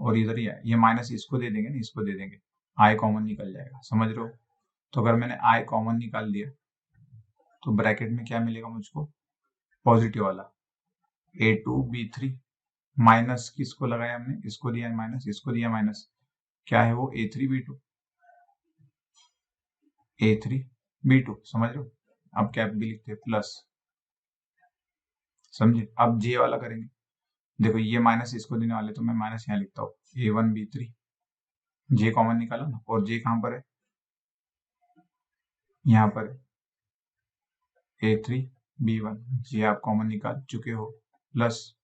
और इधर ही आए, ये माइनस इसको दे देंगे ना, इसको दे देंगे, आई कॉमन निकल जाएगा, समझ रहे हो। तो अगर मैंने आई कॉमन निकाल दिया तो ब्रैकेट में क्या मिलेगा मुझको, पॉजिटिव वाला A2B3 माइनस किसको लगाया हमने, इसको दिया माइनस, इसको दिया माइनस, क्या है वो, A3B2 A3B2, समझ रहे हो। अब कैप भी लिखते हैं प्लस, समझे। अब जे वाला करेंगे, देखो ये माइनस इसको देने वाले, तो मैं माइनस यहाँ लिखता हूँ, A1B3 जे कॉमन निकाला ना, और जे कहां पर है, यहाँ पर है A3B1 जे आप कॉमन निकाल चुके हो, प्लस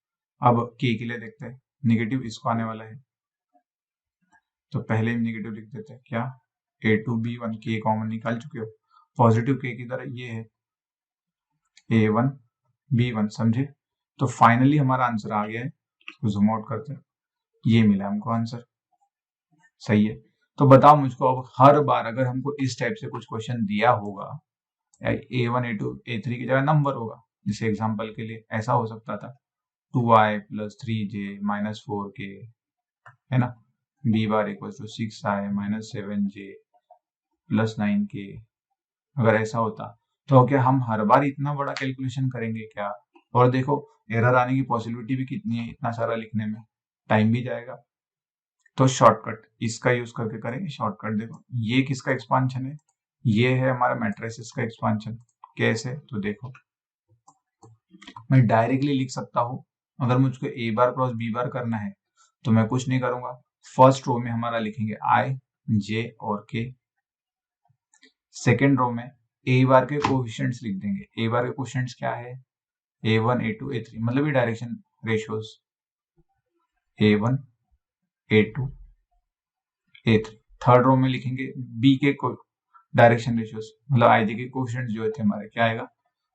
अब के लिए देखते हैं, निगेटिव इसको आने वाला है तो पहले ही निगेटिव लिख देते हैं, क्या A2B1 के कॉमन निकाल चुके हो, पॉजिटिव के की तरह ये है A1B1, समझे। तो फाइनली हमारा आंसर आ गया है, तो जूम आउट करते हैं, ये मिला हमको आंसर। सही है। तो बताओ मुझको, अब हर बार अगर हमको इस टाइप से कुछ क्वेश्चन दिया होगा, A1 A2 A3 की जगह नंबर होगा, जैसे एग्जांपल के लिए ऐसा हो सकता था 2i + 3j - 4k, है ना, b बार = 6i - 7j + 9k। अगर ऐसा होता तो क्या हम हर बार इतना बड़ा कैलकुलेशन करेंगे क्या? और देखो एरर आने की पॉसिबिलिटी भी कितनी है, इतना सारा लिखने में टाइम भी जाएगा। तो शॉर्टकट इसका यूज करके करेंगे। शॉर्टकट देखो, ये किसका एक्सपांशन है? ये है हमारा मैट्रिसेस का एक्सपांशन। कैसे? तो देखो मैं डायरेक्टली लिख सकता हूं। अगर मुझको ए बार क्रॉस बी बार करना है तो मैं कुछ नहीं करूंगा, फर्स्ट रो में हमारा लिखेंगे आई, जे और के। सेकेंड रो में ए बार के कोएफिशिएंट्स लिख देंगे। ए बार के कोएफिशिएंट्स क्या है? A1 A2 A3, मतलब ये direction ratios A1 A2 A3। Third row में लिखेंगे बी के डायरेक्शन रेशियोज, मतलब आईजे के कोएफिशिएंट्स जो थे हमारे, क्या आएगा?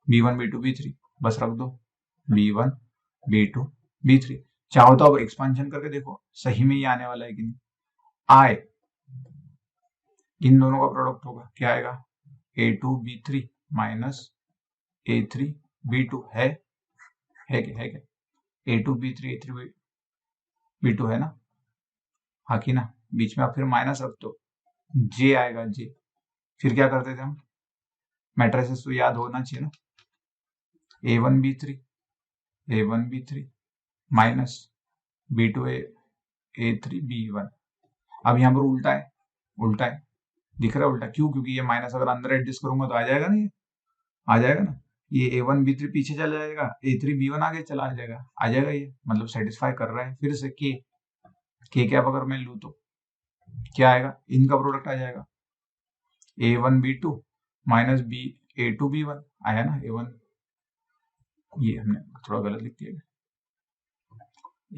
B1 B2 B3, बस रख दो B1 B2 B3। चाहो तो अब एक्सपांशन करके देखो सही में ये आने वाला है कि नहीं। आई इन दोनों का प्रोडक्ट होगा, क्या आएगा? A2 B3 minus A3 B2 है क्या? A2 B3 A3 B2 है ना, हाँ कि ना? बीच में आप फिर माइनस रख दो, जे आएगा जे। फिर क्या करते थे हम? मैट्रिसेस तो याद होना चाहिए ना, A1 B3 minus B2 A3 B1। अब यहाँ पर उल्टा है, दिख रहा है उल्टा? क्यों? क्योंकि ये माइनस अगर अंदर एडजस्ट करूंगा तो आ जाएगा ना, ये आ जाएगा ना। ये A1 B3 पीछे चला जाएगा, A3 B1 आगे चला जाएगा, ये मतलब सेटिस्फाई कर रहा है। फिर से के क्या अगर मैं लू तो क्या आएगा? इनका प्रोडक्ट आ जाएगा, A1 B2 minus A2 B1 आया ना। A1, ये हमने थोड़ा गलत लिख दिया,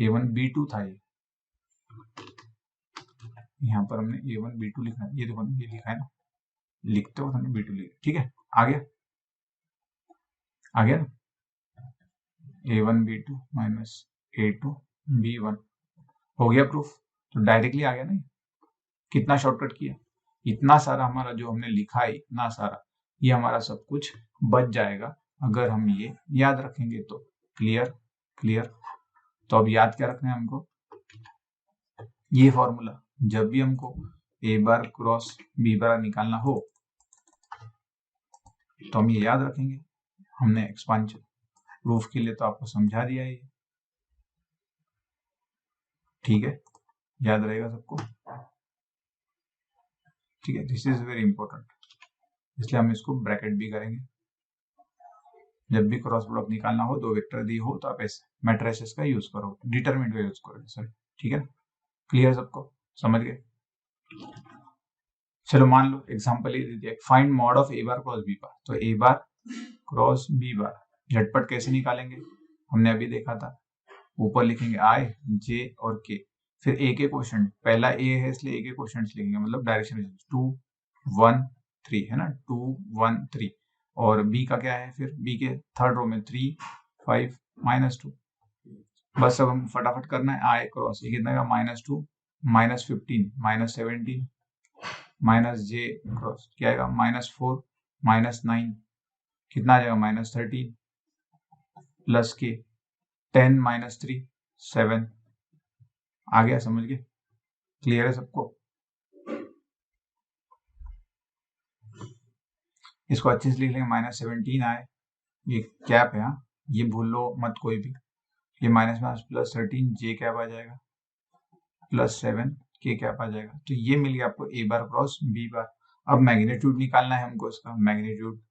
A1 B2 था ये, यहाँ पर हमने A1 B2 लिखा है, ये देखो ये लिखा है ना, लिखते हो हमने B2 लिखा। ठीक है, आ गया ना, A1 B2 minus A2 B1 हो गया प्रूफ। तो डायरेक्टली आ गया ना। कितना शॉर्टकट किया, इतना सारा हमारा जो हमने लिखा है, इतना सारा ये हमारा सब कुछ बच जाएगा अगर हम ये याद रखेंगे तो। क्लियर। तो अब याद क्या रखना है हमको? ये फॉर्मूला जब भी हमको ए बार क्रॉस बी बार निकालना हो तो हम ये याद रखेंगे। हमने एक्सपांशन प्रूफ के लिए तो आपको समझा दिया है, ठीक है, याद रहेगा सबको। ठीक है, दिस इज वेरी इंपॉर्टेंट, इसलिए हम इसको ब्रैकेट भी करेंगे। जब भी क्रॉस प्रोडक्ट निकालना हो, दो वेक्टर दी हो, तो आप ऐसे मैट्रिसेस का यूज करो, डिटरमिनेंट का यूज करो सर। ठीक है ना, क्लियर सबको, समझ गए? चलो मान लो एग्जांपल ये दे दिया, find mod of A bar cross B bar. तो ए बार क्रॉस बी बार झटपट कैसे निकालेंगे? हमने अभी देखा था, ऊपर लिखेंगे आई, जे और के, फिर ए के क्वेश्चन, पहला ए है इसलिए ए के क्वेश्चन लिखेंगे, मतलब डायरेक्शन 2 1 3 है ना, 2 1 3। और बी का क्या है? फिर बी के थर्ड रो में 3 5 -2। बस अब हम फटाफट करना है, आई क्रॉस ये कितना का? -2 -15 -17 माइनस जे क्रॉस क्या आएगा? -4 -9 कितना आ जाएगा? -13 प्लस के 10 -3 7। आ गया? समझ गए? क्लियर है सबको? इसको अच्छे से लिख लेंगे, -17 आए, ये कैप है, हाँ ये भूल लो मत कोई भी। ये माइनस +13 जे कैप आ जाएगा, +7 के कैप आ जाएगा। तो ये मिल गया आपको ए बार क्रॉस बी बार। अब मैग्नीट्यूड निकालना है हमको इसका, मैग्नीट्यूड।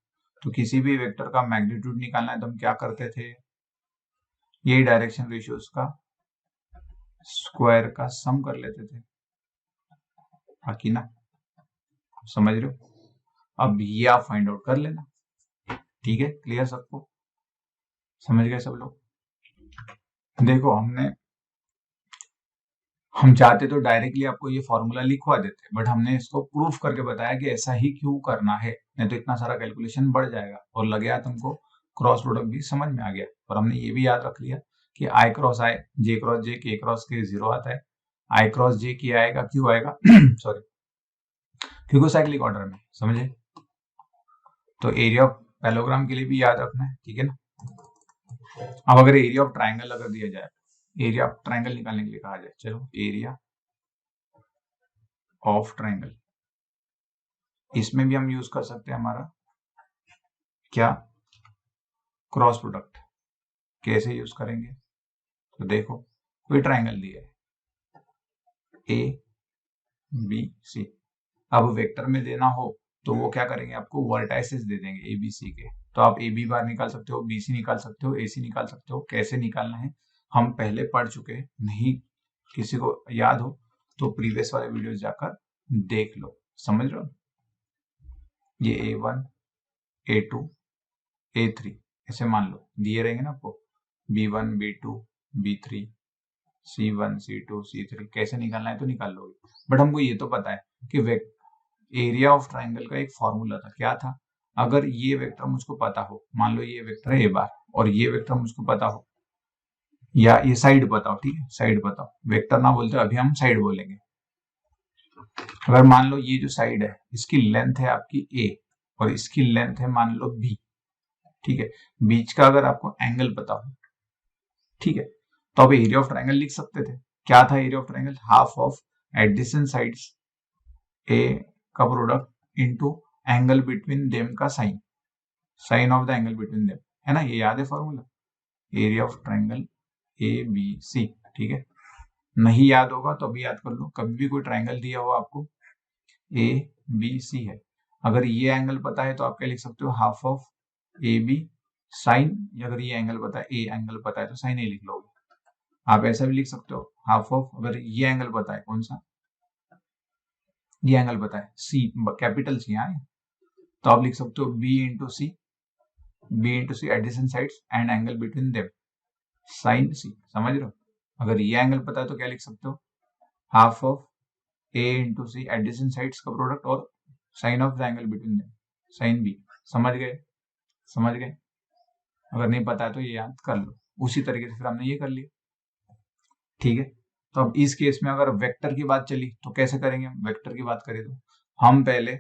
तो किसी भी वेक्टर का मैग्नीट्यूड निकालना है तो हम क्या करते थे? यही डायरेक्शन रेशियोज का स्क्वायर का सम कर लेते थे, बाकी ना, समझ रहे हो? अब ये आप फाइंड आउट कर लेना। ठीक है, क्लियर सबको? समझ गए सब लोग? देखो हम चाहते तो डायरेक्टली आपको ये फॉर्मूला लिखवा देते, बट हमने इसको प्रूफ करके बताया कि ऐसा ही क्यों करना है, नहीं तो इतना सारा कैलकुलेशन बढ़ जाएगा और लगे हाथ तुमको क्रॉस प्रोडक्ट भी समझ में आ गया। और हमने ये भी याद रख लिया कि आई क्रॉस आई, जे क्रॉस जे, के क्रॉस के 0 आता है, आई क्रॉस जे किया आएगा, क्यू आएगा सॉरी, क्योंकि साइक्लिक ऑर्डर में, समझे। तो एरिया ऑफ पैरेललोग्राम के लिए भी याद रखना है, ठीक है ना। अब अगर एरिया ऑफ ट्राइंगल अगर दिया जाए, एरिया ऑफ ट्राइंगल निकालने के लिए कहा जाए, चलो एरिया ऑफ ट्राइंगल, इसमें भी हम यूज कर सकते हैं हमारा क्या, क्रॉस प्रोडक्ट। कैसे यूज करेंगे, तो देखो कोई ट्राइंगल दिया है ए बी सी, अब वेक्टर में देना हो तो वो क्या करेंगे, आपको वर्टाइसेस दे देंगे ए बी सी के। तो आप ए बी बार निकाल सकते हो, बी सी निकाल सकते हो, ए सी निकाल सकते हो। कैसे निकालना है हम पहले पढ़ चुके हैं, नहीं किसी को याद हो तो प्रीवियस वाले वीडियोस जाकर देख लो, समझ रहे हो। ये A1 A2 A3 ऐसे मान लो दिए रहेंगे ना आपको, B1 B2 B3 C1 C2 C3, कैसे निकालना है तो निकाल लोगे। बट हमको ये तो पता है कि एरिया ऑफ ट्राइंगल का एक फॉर्मूला था, क्या था, अगर ये वेक्टर मुझको पता हो, मान लो ये वेक्टर है ए बार और ये वेक्टर मुझको पता हो, या ये साइड बताओ, ठीक है साइड बताओ, वेक्टर ना बोलते अभी हम साइड बोलेंगे। अगर मान लो ये जो साइड है इसकी लेंथ है आपकी ए और इसकी लेंथ है मान लो बी, ठीक है, बीच का अगर आपको एंगल पता हो, ठीक है, तो अब एरिया ऑफ ट्राइंगल लिख सकते थे। क्या था area of triangle, half of adjacent sides A का product into angle between them का sine, sine of the angle between them, है ना, ये याद है formula, area of triangle A B C, ठीक है। नहीं याद होगा तो अभी याद कर लो, कभी भी कोई ट्राइंगल दिया हो आपको ए बी सी है, अगर ये एंगल पता है तो आप क्या लिख सकते हो, half of A B sine, अगर ये एंगल पता है, ए एंगल पता है तो साइन ए लिख लोगे। आप ऐसा भी लिख सकते हो, हाफ ऑफ, अगर ये एंगल पता है, कौन सा, ये एंगल पता है सी, कैपिटल सी है, तो आप लिख सकते हो B into C, B into C adjacent sides and angle between them sine C, समझ रहे हो। अगर ये एंगल पता है तो क्या लिख सकते हो, half of A into C adjacent sides का प्रोडक्ट और sine of the angle between them sine B, समझ गए, समझ गए। अगर नहीं पता है तो ये याद कर लो, उसी तरीके से फिर हमने ये कर लिया, ठीक है। तो अब इस केस में अगर वेक्टर की बात चली तो कैसे करेंगे, हम वेक्टर की बात करें तो हम पहले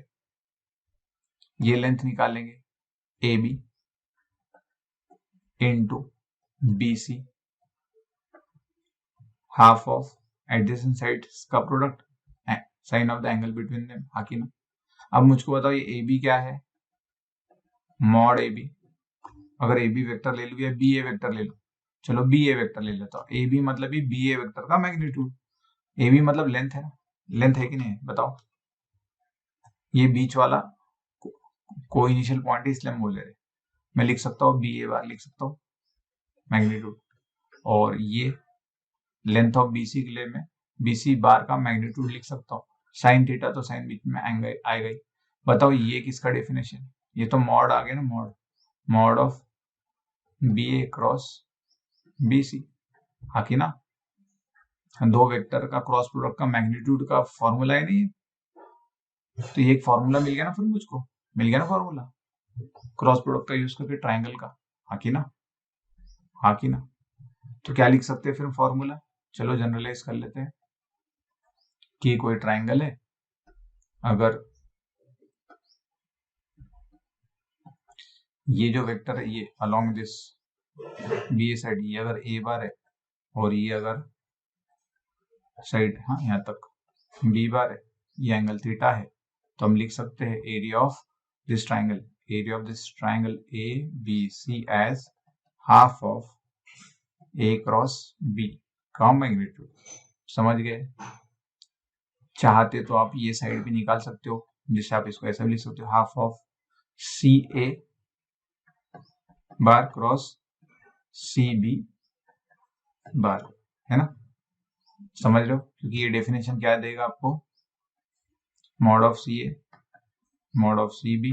ये लेंथ निकालेंगे A B into B C, half of adjacent sides का product sine of the angle between them, हाँ कि ना। अब मुझको बताओ ये ए बी क्या है, मॉड ए बी, अगर ए बी वेक्टर ले लो या बी ए वेक्टर ले लो, चलो बी ए वेक्टर ले लेता हूँ, ए बी मतलब बी ए वेक्टर का मैग्नीट्यूड, ए बी मतलब लेंथ है ना, लेंथ है कि नहीं, बताओ। ये बीच वाला को इनिशियल पॉइंट है इसलिए हम बोल रहे, मैं लिख सकता हूँ बी ए बार लिख सकता हूँ मैग्नीट्यूड, और ये लेंथ ऑफ बी सी के लिए मैं बी सी बार का मैग्नीट्यूड लिख सकता हूँ, साइन थीटा तो साइन बीच में आएगा ही। बताओ ये किसका डेफिनेशन, ये तो मॉड आ गया ना, mod, mod of B A cross B C, हाँ कि ना। दो वेक्टर का क्रॉस प्रोडक्ट का मैग्नीट्यूड का फॉर्मूला है नहीं, तो ये एक फॉर्मूला मिल गया ना, फिर मुझको मिल गया ना फॉर्मूला क्रॉस प्रोडक्ट का यूज करके ट्राइंगल का, हाँ कि ना, हाँ कि ना। तो क्या लिख सकते हैं फिर फॉर्मूला, चलो जनरलाइज कर लेते हैं कि कोई ट्राइंगल है, अगर ये जो वेक्टर है ये along this B A side, ये अगर ए बार है और ये अगर साइड, हाँ यहाँ तक बी बार है, ये एंगल थीटा है, तो हम लिख सकते हैं area of this triangle, area of this triangle A B C as half of A cross B का मैग्नीट्यूड, समझ गए। चाहते तो आप ये साइड भी निकाल सकते हो, जिससे आप इसको ऐसा भी लिख सकते हो, half of C A bar cross C B bar, है ना, समझ रहे हो, क्योंकि ये डेफिनेशन क्या देगा आपको, mod of C A mod of C B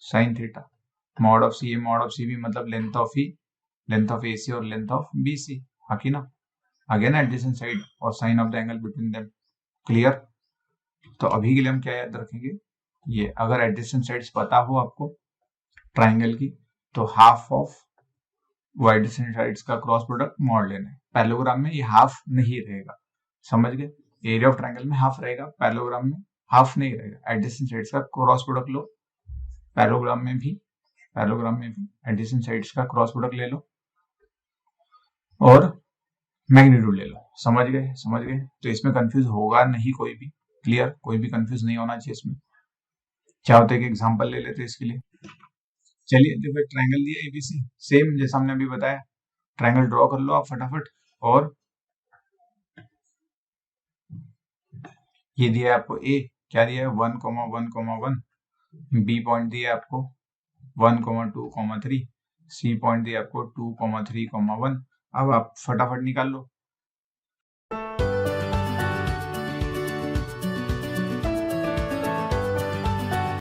sine theta, mod of C A mod of C B मतलब length of E, length of A C और लेंथ ऑफ बी सी, हाँ कि ना, आगे ना एडजेसेंट साइड और sine of the angle between them, clear. तो अभी के लिए हम क्या याद रखेंगे, ये अगर एडजेसेंट साइड्स पता हो आपको ट्राइंगल की तो हाफ ऑफ वो एडजेसेंट साइड्स का क्रॉस प्रोडक्ट मॉड लेना है, पैरेललोग्राम में ये हाफ नहीं रहेगा, समझ गए? एरिया ऑफ ट्रायंगल में हाफ रहेगा, पैरेललोग्राम में हाफ नहीं रहेगा। एडजेसेंट साइड्स का क्रॉस प्रोडक्ट लो, पैरेललोग्राम में भी एडजेसेंट साइड्स का क्रॉस प्रोडक्ट ले लो और मैग्नीट्यूड ले लो। समझ गए? तो इसमें कंफ्यूज होगा नहीं कोई भी, क्लियर, कोई भी कंफ्यूज नहीं होना चाहिए इसमें। चाहो तो एक एग्जांपल ले लेते हैं इसके लिए। चलिए देखो, ट्रायंगल दिया एबीसी, सेम जैसा हमने अभी बताया, ट्रायंगल ड्रॉ कर लो आप फटाफट। और ये दिया है आपको ए, क्या दिया है 1,1,1, बी पॉइंट दिया है आपको 1,2,3, सी पॉइंट दिया आपको 2,3,1। अब आप फटाफट निकाल लो